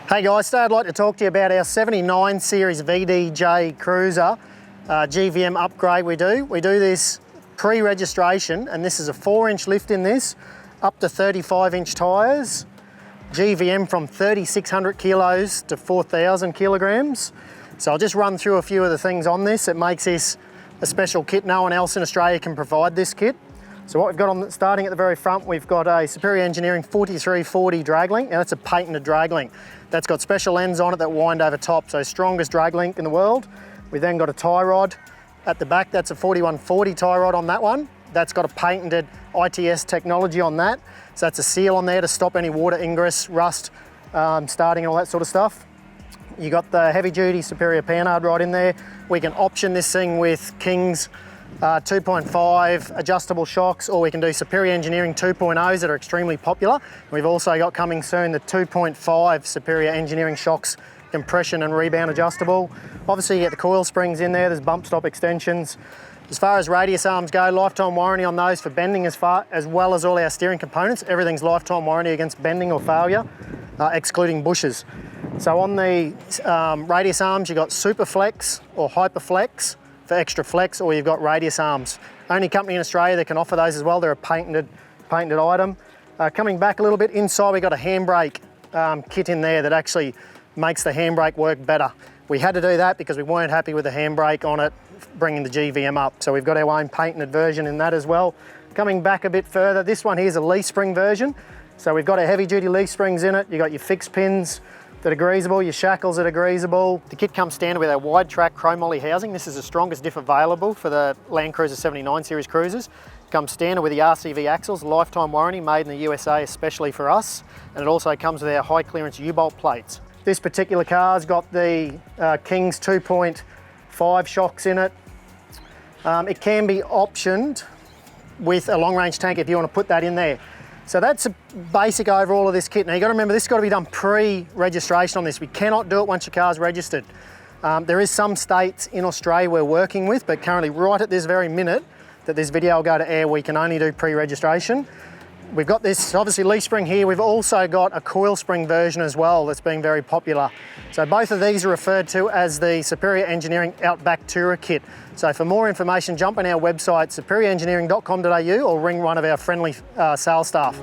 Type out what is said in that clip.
Hey guys, today I'd like to talk to you about our 79 series VDJ Cruiser GVM upgrade we do. We do this pre-registration, and this is a 4-inch lift in this, up to 35-inch tyres, GVM from 3,600 kilos to 4,000 kilograms. So I'll just run through a few of the things on this. It makes this a special kit. No one else in Australia can provide this kit. So what we've got on, starting at the very front, we've got a Superior Engineering 4340 drag link. Now that's a patented drag link. That's got special ends on it that wind over top, so strongest drag link in the world. We've then got a tie rod at the back. That's a 4140 tie rod on that one. That's got a patented ITS technology on that. So that's a seal on there to stop any water ingress, rust, starting and all that sort of stuff. You got the heavy duty Superior panhard rod in there. We can option this thing with King's 2.5 adjustable shocks, or we can do Superior Engineering 2.0s that are extremely popular. We've also got coming soon the 2.5 Superior Engineering shocks, compression and rebound adjustable. Obviously you get the coil springs in there, there's bump stop extensions. As far as radius arms go, lifetime warranty on those for bending as well as all our steering components. Everything's lifetime warranty against bending or failure, excluding bushes. So on the radius arms, you've got Super Flex or Hyper Flex for extra flex, or you've got radius arms. Only company in Australia that can offer those as well. They're a patented item. Coming back a little bit, inside we got a handbrake kit in there that actually makes the handbrake work better. We had to do that because we weren't happy with the handbrake on it, bringing the GVM up. So we've got our own patented version in that as well. Coming back a bit further, this one here is a leaf spring version. So we've got our heavy duty leaf springs in it. You've got your fixed pins that are greasable, your shackles that are greasable. The kit comes standard with our wide track chromoly housing. This is the strongest diff available for the Land Cruiser 79 series cruisers. Comes standard with the RCV axles, lifetime warranty, made in the USA especially for us. And it also comes with our high clearance U-bolt plates. This particular car's got the King's 2.5 shocks in it. It can be optioned with a long range tank if you want to put that in there. So that's a basic overall of this kit. Now you've got to remember, this has got to be done pre-registration on this. We cannot do it once your car's registered. There is some states in Australia we're working with, but currently right at this very minute that this video will go to air, we can only do pre-registration. We've got this obviously leaf spring here. We've also got a coil spring version as well that's been very popular. So both of these are referred to as the Superior Engineering Outback Tourer Kit. So for more information, jump on our website, superiorengineering.com.au, or ring one of our friendly sales staff.